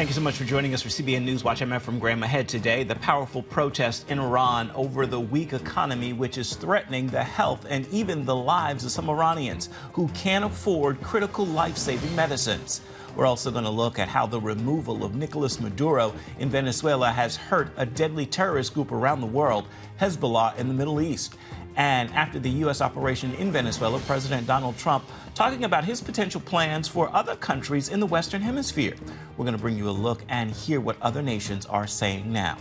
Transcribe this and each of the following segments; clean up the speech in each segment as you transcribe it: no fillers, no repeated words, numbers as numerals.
Thank you so much for joining us for CBN NewsWatch. I'm Ephraim Graham. Ahead today, the powerful protest in Iran over the weak economy, which is threatening the health and even the lives of some Iranians who can't afford critical life-saving medicines. We're also going to look at how the removal of Nicolas Maduro in Venezuela has hurt a deadly terrorist group around the world, Hezbollah in the Middle East. And after the U.S. operation in Venezuela, President Donald Trump talking about his potential plans for other countries in the Western Hemisphere. We're going to bring you a look and hear what other nations are saying now.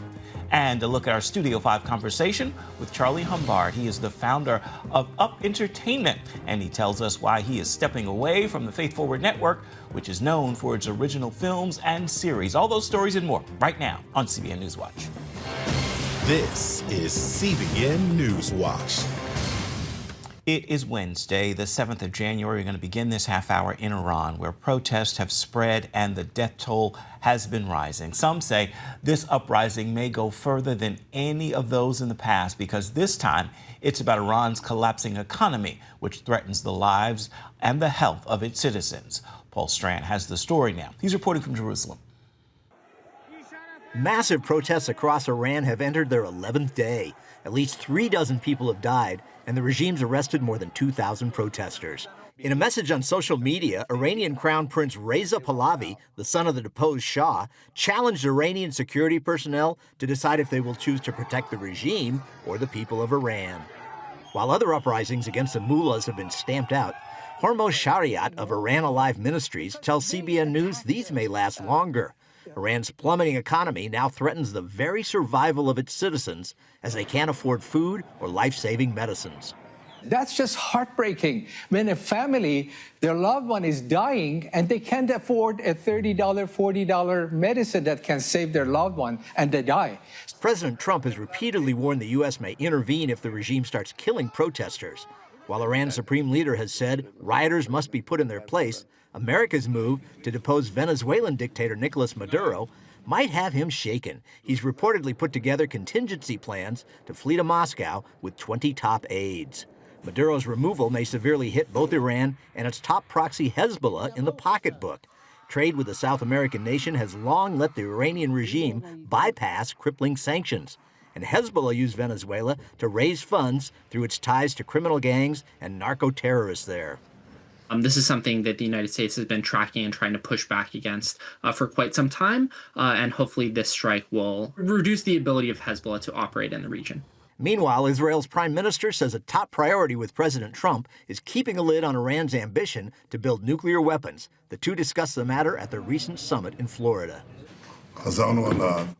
And a look at our Studio 5 conversation with Charlie Humbard. He is the founder of Up Entertainment, and he tells us why he is stepping away from the Faith Forward Network, which is known for its original films and series. All those stories and more right now on CBN NewsWatch. This is CBN NewsWatch. It is Wednesday, the 7th of January. We're going to begin this half hour in Iran, where protests have spread and the death toll has been rising. Some say this uprising may go further than any of those in the past because this time it's about Iran's collapsing economy, which threatens the lives and the health of its citizens. Paul Strand has the story now. He's reporting from Jerusalem. Massive protests across Iran have entered their 11th day. At least 36 people have died, and the regime's arrested more than 2,000 protesters. In a message on social media, Iranian Crown Prince Reza Pahlavi, the son of the deposed Shah, challenged Iranian security personnel to decide if they will choose to protect the regime or the people of Iran. While other uprisings against the mullahs have been stamped out, Hormoz Shariat of Iran Alive Ministries tells CBN News these may last longer. Iran's plummeting economy now threatens the very survival of its citizens as they can't afford food or life-saving medicines. That's just heartbreaking. When a family, their loved one is dying and they can't afford a $30, $40 medicine that can save their loved one, and they die. President Trump has repeatedly warned the U.S. may intervene if the regime starts killing protesters. While Iran's supreme leader has said rioters must be put in their place, America's move to depose Venezuelan dictator Nicolas Maduro might have him shaken. He's reportedly put together contingency plans to flee to Moscow with 20 top aides. Maduro's removal may severely hit both Iran and its top proxy Hezbollah in the pocketbook. Trade with the South American nation has long let the Iranian regime bypass crippling sanctions. And Hezbollah used Venezuela to raise funds through its ties to criminal gangs and narco-terrorists there. This is something that the United States has been tracking and trying to push back against for quite some time, and hopefully this strike will reduce the ability of Hezbollah to operate in the region. Meanwhile, Israel's prime minister says a top priority with President Trump is keeping a lid on Iran's ambition to build nuclear weapons. The two discussed the matter at the recent summit in Florida.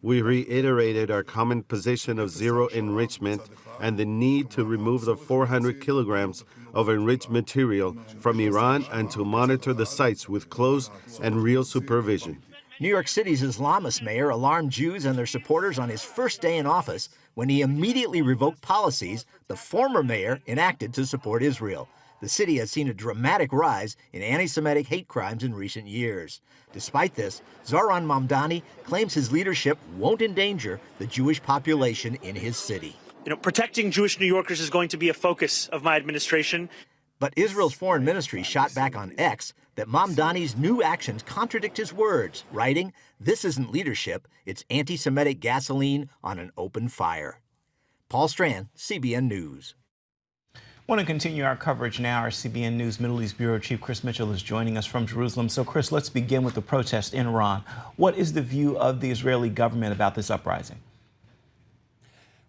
We reiterated our common position of zero enrichment and the need to remove the 400 kilograms of enriched material from Iran and to monitor the sites with close and real supervision. New York City's Islamist mayor alarmed Jews and their supporters on his first day in office when he immediately revoked policies the former mayor enacted to support Israel. The city has seen a dramatic rise in anti-Semitic hate crimes in recent years. Despite this, Zohran Mamdani claims his leadership won't endanger the Jewish population in his city. Protecting Jewish New Yorkers is going to be a focus of my administration. But Israel's foreign ministry shot back on X that Mamdani's new actions contradict his words, writing, "This isn't leadership, it's anti-Semitic gasoline on an open fire." Paul Strand, CBN News. I want to continue our coverage now. Our CBN News Middle East Bureau Chief Chris Mitchell is joining us from Jerusalem. So, Chris, let's begin with the protest in Iran. What is the view of the Israeli government about this uprising?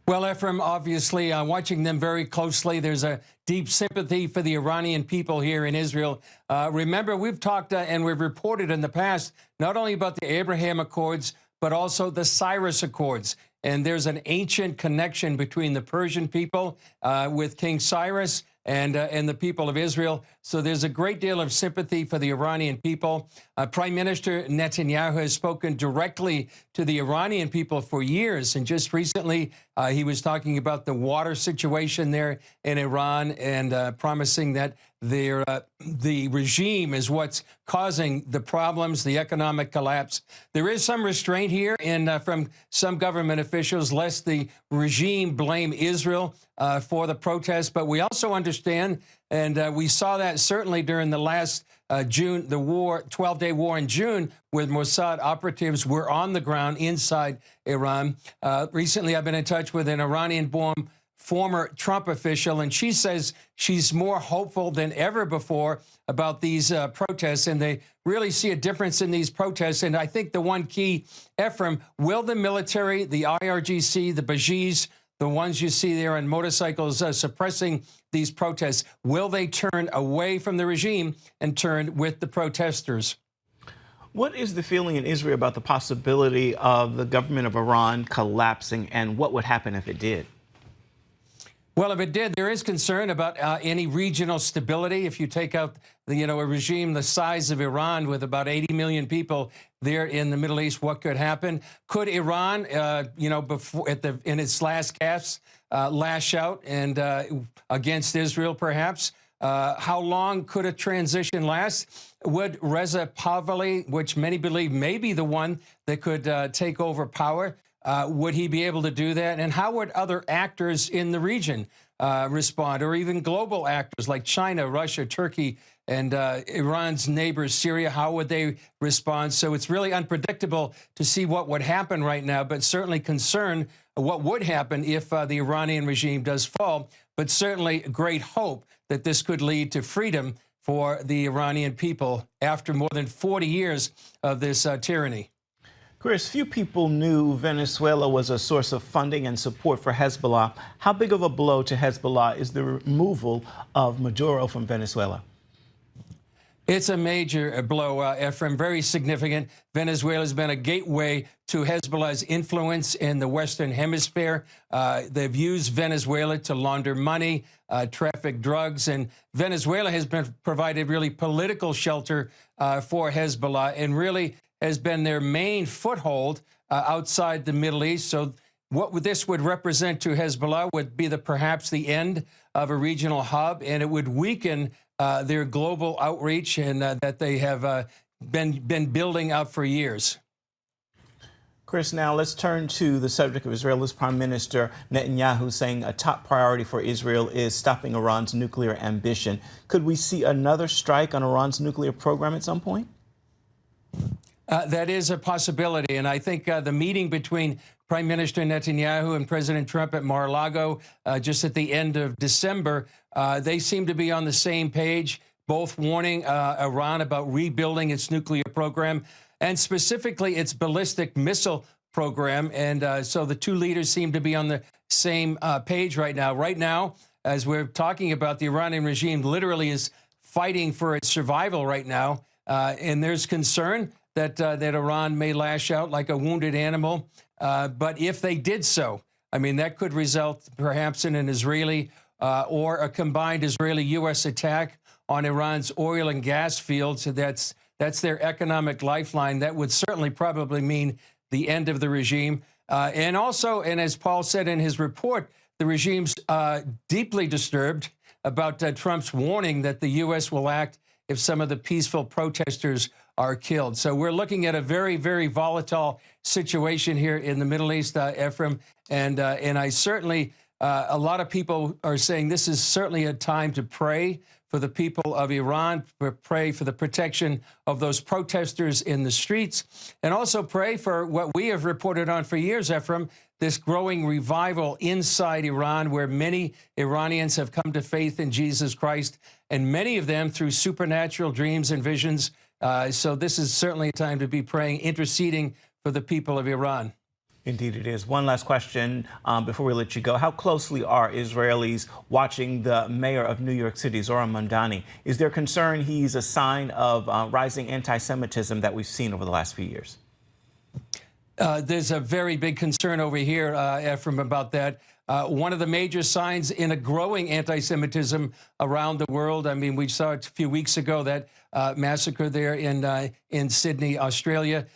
Well, Ephraim, obviously, watching them very closely, there's a deep sympathy for the Iranian people here in Israel. Remember, we've talked and we've reported in the past not only about the Abraham Accords, but also the Cyrus Accords. And there's an ancient connection between the Persian people with King Cyrus and the people of Israel. So there's a great deal of sympathy for the Iranian people. Prime Minister Netanyahu has spoken directly to the Iranian people for years. And just recently, he was talking about the water situation there in Iran and promising that the regime is what's causing the problems, the economic collapse. There is some restraint here from some government officials, lest the regime blame Israel for the protests. But we also understand, and we saw that certainly during the last June, the 12-day war in June, where Mossad operatives were on the ground inside Iran. Recently, I've been in touch with an Iranian-born former Trump official, and she says she's more hopeful than ever before about these protests, and they really see a difference in these protests. And I think the one key, Ephraim, will the military, the IRGC, the Bajis, the ones you see there on motorcycles suppressing these protests, will they turn away from the regime and turn with the protesters? What is the feeling in Israel about the possibility of the government of Iran collapsing, and what would happen if it did? Well, if it did, there is concern about any regional stability. If you take out a regime the size of Iran with about 80 million people there in the Middle East, what could happen? Could Iran, before in its last gasp, lash out and against Israel, perhaps? How long could a transition last? Would Reza Pahlavi, which many believe may be the one that could take over power, would he be able to do that? And how would other actors in the region respond, or even global actors like China, Russia, Turkey, and Iran's neighbors, Syria? How would they respond? So it's really unpredictable to see what would happen right now, but certainly concern what would happen if the Iranian regime does fall. But certainly great hope that this could lead to freedom for the Iranian people after more than 40 years of this tyranny. Chris, few people knew Venezuela was a source of funding and support for Hezbollah. How big of a blow to Hezbollah is the removal of Maduro from Venezuela? It's a major blow, Ephraim, very significant. Venezuela has been a gateway to Hezbollah's influence in the Western Hemisphere. They've used Venezuela to launder money, traffic drugs, and Venezuela has been provided really political shelter for Hezbollah, and really has been their main foothold outside the Middle East. So what this would represent to Hezbollah would be perhaps the end of a regional hub, and it would weaken their global outreach and that they have been building up for years. Chris, now let's turn to the subject of Israel's Prime Minister Netanyahu saying a top priority for Israel is stopping Iran's nuclear ambition. Could we see another strike on Iran's nuclear program at some point? That is a possibility, and I think the meeting between Prime Minister Netanyahu and President Trump at Mar-a-Lago just at the end of December, they seem to be on the same page, both warning Iran about rebuilding its nuclear program and specifically its ballistic missile program. And so the two leaders seem to be on the same page right now. Right now, as we're talking about, the Iranian regime literally is fighting for its survival right now, and there's concern that Iran may lash out like a wounded animal. But if they did so, I mean, that could result perhaps in an Israeli or a combined Israeli-U.S. attack on Iran's oil and gas fields. So that's their economic lifeline. That would certainly probably mean the end of the regime. And also, and as Paul said in his report, the regime's deeply disturbed about Trump's warning that the U.S. will act if some of the peaceful protesters are killed. So we're looking at a very, very volatile situation here in the Middle East, Ephraim. And I certainly, a lot of people are saying this is certainly a time to pray for the people of Iran, pray for the protection of those protesters in the streets, and also pray for what we have reported on for years, Ephraim, this growing revival inside Iran, where many Iranians have come to faith in Jesus Christ, and many of them through supernatural dreams and visions. So this is certainly a time to be praying, interceding for the people of Iran. Indeed it is. One last question before we let you go. How closely are Israelis watching the mayor of New York City, Zohran Mamdani? Is there concern he's a sign of rising anti-Semitism that we've seen over the last few years? There's a very big concern over here, Ephraim, about that. One of the major signs in a growing anti-Semitism around the world. I mean, we saw it a few weeks ago, that massacre there in Sydney, Australia.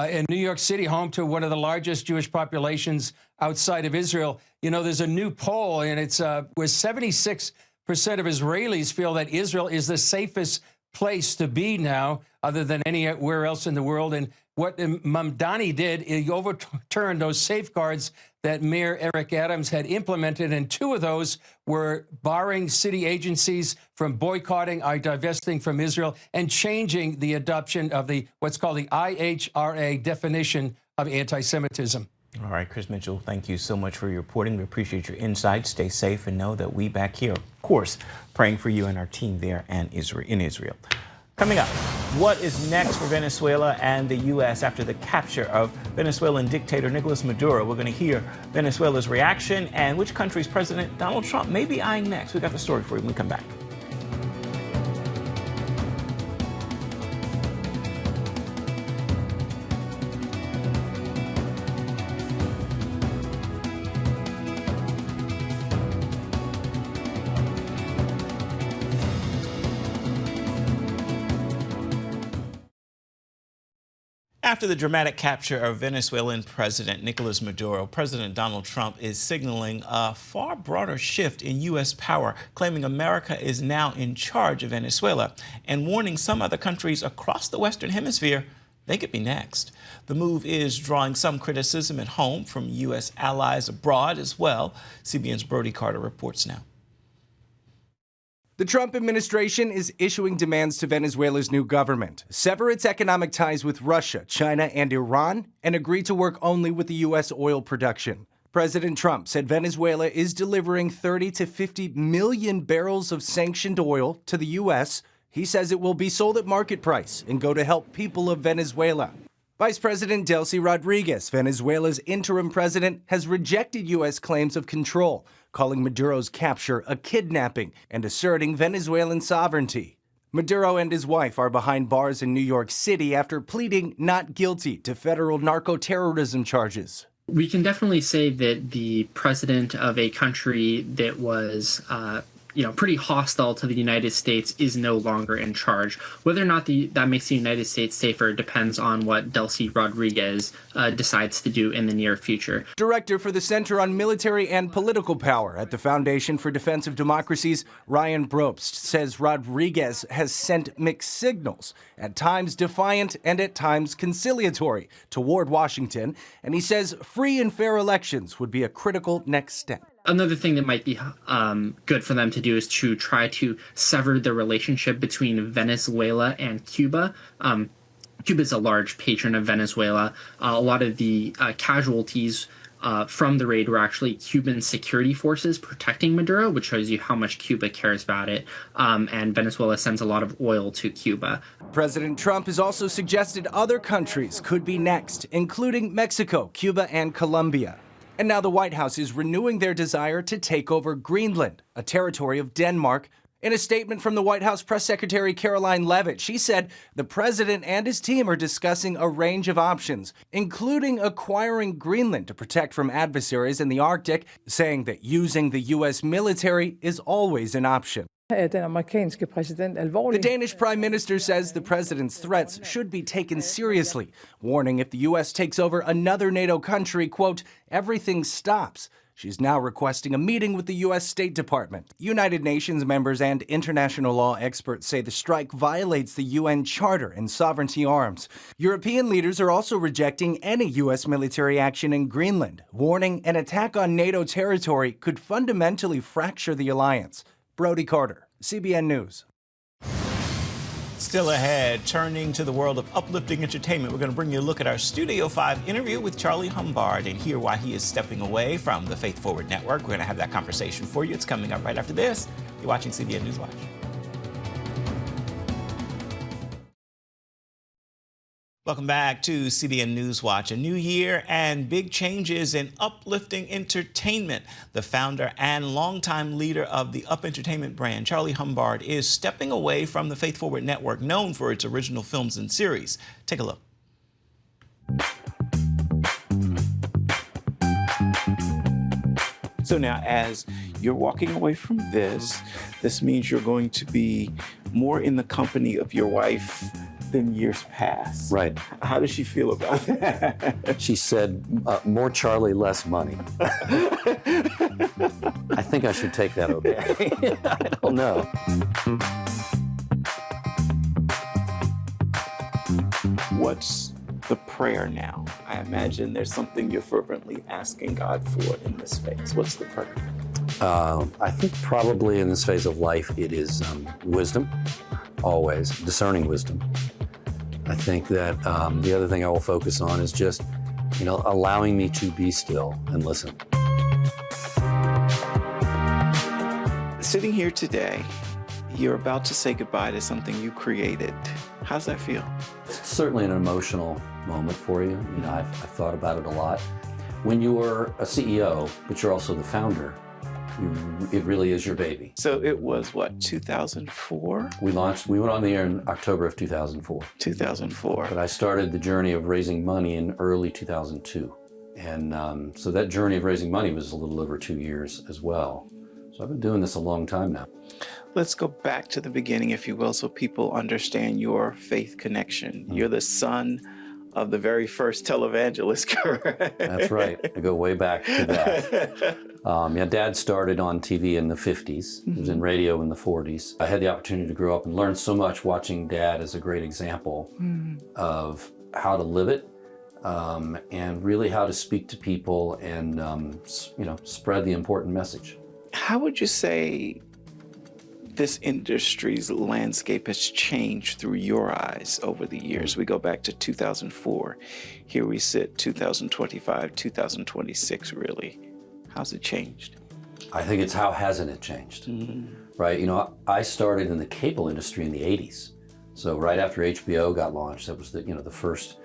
In New York City, home to one of the largest Jewish populations outside of Israel. You know, there's a new poll, and it's where 76% of Israelis feel that Israel is the safest place to be now, other than anywhere else in the world. And what Mamdani did, he overturned those safeguards that Mayor Eric Adams had implemented, and two of those were barring city agencies from boycotting or divesting from Israel and changing the adoption of what's called the IHRA definition of anti-Semitism. All right, Chris Mitchell, thank you so much for your reporting. We appreciate your insights. Stay safe and know that we back here, of course, praying for you and our team there and in Israel. Coming up, what is next for Venezuela and the U.S. after the capture of Venezuelan dictator Nicolas Maduro? We're going to hear Venezuela's reaction and which country's President Donald Trump may be eyeing next. We got the story for you when we come back. After the dramatic capture of Venezuelan President Nicolas Maduro, President Donald Trump is signaling a far broader shift in U.S. power, claiming America is now in charge of Venezuela and warning some other countries across the Western Hemisphere they could be next. The move is drawing some criticism at home from U.S. allies abroad as well. CBN's Brody Carter reports now. The Trump administration is issuing demands to Venezuela's new government, sever its economic ties with Russia, China, and Iran, and agree to work only with the U.S. oil production. President Trump said Venezuela is delivering 30 to 50 million barrels of sanctioned oil to the U.S. He says it will be sold at market price and go to help people of Venezuela. Vice President Delcy Rodriguez, Venezuela's interim president, has rejected U.S. claims of control, calling Maduro's capture a kidnapping and asserting Venezuelan sovereignty. Maduro and his wife are behind bars in New York City after pleading not guilty to federal narco-terrorism charges. We can definitely say that the president of a country that was pretty hostile to the United States is no longer in charge. Whether or not that makes the United States safer depends on what Delcy Rodriguez decides to do in the near future. Director for the Center on Military and Political Power at the Foundation for Defense of Democracies, Ryan Brobst, says Rodriguez has sent mixed signals, at times defiant and at times conciliatory, toward Washington, and he says free and fair elections would be a critical next step. Another thing that might be good for them to do is to try to sever the relationship between Venezuela and Cuba. Cuba is a large patron of Venezuela. A lot of the casualties from the raid were actually Cuban security forces protecting Maduro, which shows you how much Cuba cares about it. And Venezuela sends a lot of oil to Cuba. President Trump has also suggested other countries could be next, including Mexico, Cuba, and Colombia. And now the White House is renewing their desire to take over Greenland, a territory of Denmark. In a statement from the White House Press Secretary Caroline Leavitt, she said the president and his team are discussing a range of options, including acquiring Greenland to protect from adversaries in the Arctic, saying that using the U.S. military is always an option. The Danish Prime Minister says the president's threats should be taken seriously, warning if the U.S. takes over another NATO country, quote, everything stops. She's now requesting a meeting with the U.S. State Department. United Nations members and international law experts say the strike violates the UN Charter and sovereignty arms. European leaders are also rejecting any U.S. military action in Greenland, warning an attack on NATO territory could fundamentally fracture the alliance. Brody Carter, CBN News. Still ahead, turning to the world of uplifting entertainment, we're going to bring you a look at our Studio 5 interview with Charlie Humbard and hear why he is stepping away from the Faith Forward Network. We're going to have that conversation for you. It's coming up right after this. You're watching CBN NewsWatch. Welcome back to CBN NewsWatch. A new year and big changes in uplifting entertainment. The founder and longtime leader of the Up Entertainment brand, Charlie Humbard, is stepping away from the Faith Forward Network, known for its original films and series. Take a look. So now, as you're walking away from this means you're going to be more in the company of your wife than years past. Right. How does she feel about that? She said, more Charlie, less money. I think I should take that okay. I don't know. What's the prayer now? I imagine there's something you're fervently asking God for in this phase. What's the prayer? I think probably in this phase of life, it is wisdom, always, discerning wisdom. I think that the other thing I will focus on is just, allowing me to be still and listen. Sitting here today, you're about to say goodbye to something you created. How's that feel? It's certainly an emotional moment for you. I've thought about it a lot. When you're a CEO, but you're also the founder, it really is your baby. So it was, what, 2004? We went on the air in October of 2004. 2004. But I started the journey of raising money in early 2002. And so that journey of raising money was a little over 2 years as well. So I've been doing this a long time now. Let's go back to the beginning, if you will, so people understand your faith connection. You're the son of the very first televangelist, correct? That's right. I go way back to that. Dad started on TV in the 50s. He was in radio in the 40s. I had the opportunity to grow up and learn so much watching Dad as a great example of how to live it and really how to speak to people and, spread the important message. How would you say this industry's landscape has changed through your eyes over the years? We go back to 2004. Here we sit, 2025, 2026, really. How's it changed? I think it's how hasn't it changed, right? I started in the cable industry in the 80s. So right after HBO got launched, that was the first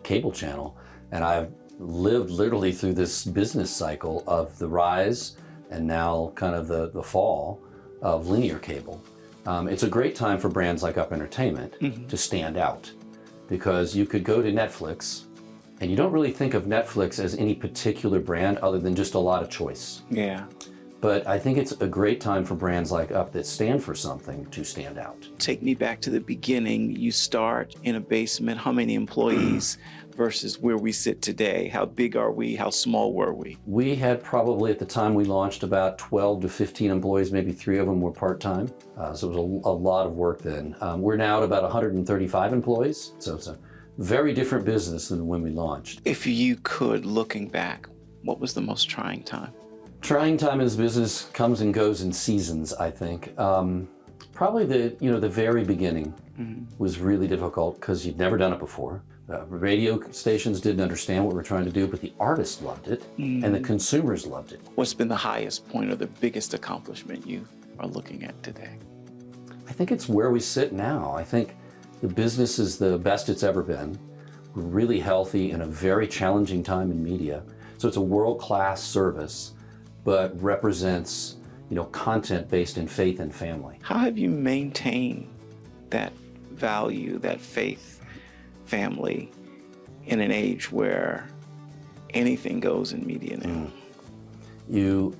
cable channel. And I've lived literally through this business cycle of the rise and now kind of the fall of linear cable. It's a great time for brands like Up Entertainment to stand out, because you could go to Netflix and you don't really think of Netflix as any particular brand other than just a lot of choice. Yeah. But I think it's a great time for brands like Up that stand for something to stand out. Take me back to the beginning. You start in a basement. How many employees versus where we sit today? How big are we? How small were we? We had probably, at the time we launched, about 12 to 15 employees. Maybe 3 of them were part-time. So it was a lot of work then. We're now at about 135 employees. So it's a very different business than when we launched. If you could, looking back, what was the most trying time? Trying time in this business comes and goes in seasons, I think. Probably the very beginning was really difficult because you'd never done it before. Radio stations didn't understand what we were trying to do, but the artists loved it and the consumers loved it. What's been the highest point or the biggest accomplishment you are looking at today? I think it's where we sit now. I think the business is the best it's ever been. We're really healthy in a very challenging time in media. So it's a world-class service, but represents, content based in faith and family. How have you maintained that value, that faith, family, in an age where anything goes in media now? You,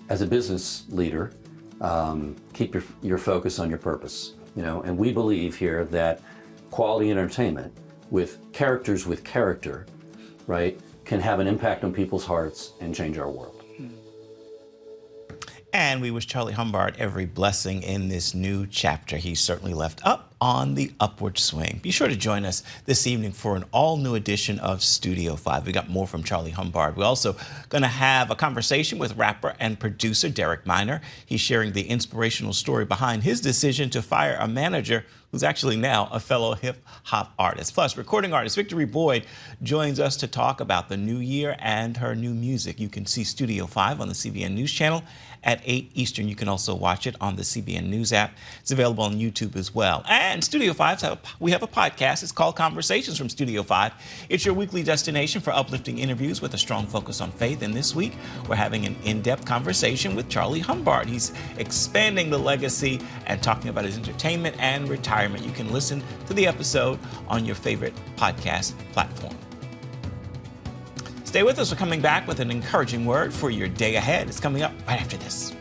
as a business leader, keep your focus on your purpose. And we believe here that quality entertainment with characters with character, right, can have an impact on people's hearts and change our world. And we wish Charlie Humbard every blessing in this new chapter. He's certainly left up on the upward swing. Be sure to join us this evening for an all-new edition of Studio 5. We got more from Charlie Humbard. We're also going to have a conversation with rapper and producer Derek Minor. He's sharing the inspirational story behind his decision to fire a manager who's actually now a fellow hip-hop artist. Plus, recording artist Victory Boyd joins us to talk about the new year and her new music. You can see Studio 5 on the CBN News Channel at 8 Eastern. You can also watch it on the CBN News app. It's available on YouTube as well. And Studio 5, we have a podcast. It's called Conversations from Studio 5. It's your weekly destination for uplifting interviews with a strong focus on faith. And this week, we're having an in-depth conversation with Charlie Humbard. He's expanding the legacy and talking about his entertainment and retirement. You can listen to the episode on your favorite podcast platform. Stay with us. We're coming back with an encouraging word for your day ahead. It's coming up right after this.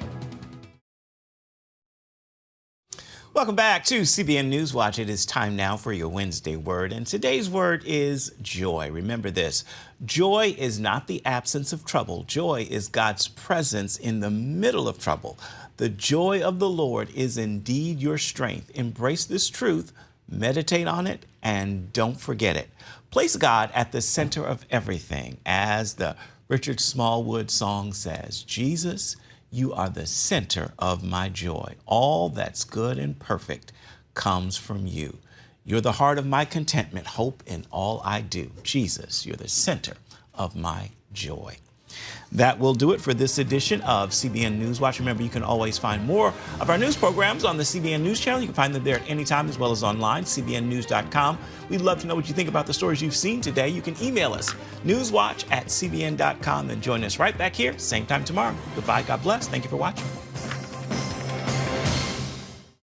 Welcome back to CBN NewsWatch. It is time now for your Wednesday word, and today's word is joy. Remember this: joy is not the absence of trouble. Joy is God's presence in the middle of trouble. The joy of the Lord is indeed your strength. Embrace this truth, meditate on it, and don't forget it. Place God at the center of everything. As the Richard Smallwood song says, Jesus, you are the center of my joy. All that's good and perfect comes from you. You're the heart of my contentment, hope in all I do. Jesus, you're the center of my joy. That will do it for this edition of CBN NewsWatch. Remember, you can always find more of our news programs on the CBN News channel. You can find them there at any time, as well as online, cbnnews.com. We'd love to know what you think about the stories you've seen today. You can email us, newswatch@cbn.com, and join us right back here, same time tomorrow. Goodbye, God bless. Thank you for watching.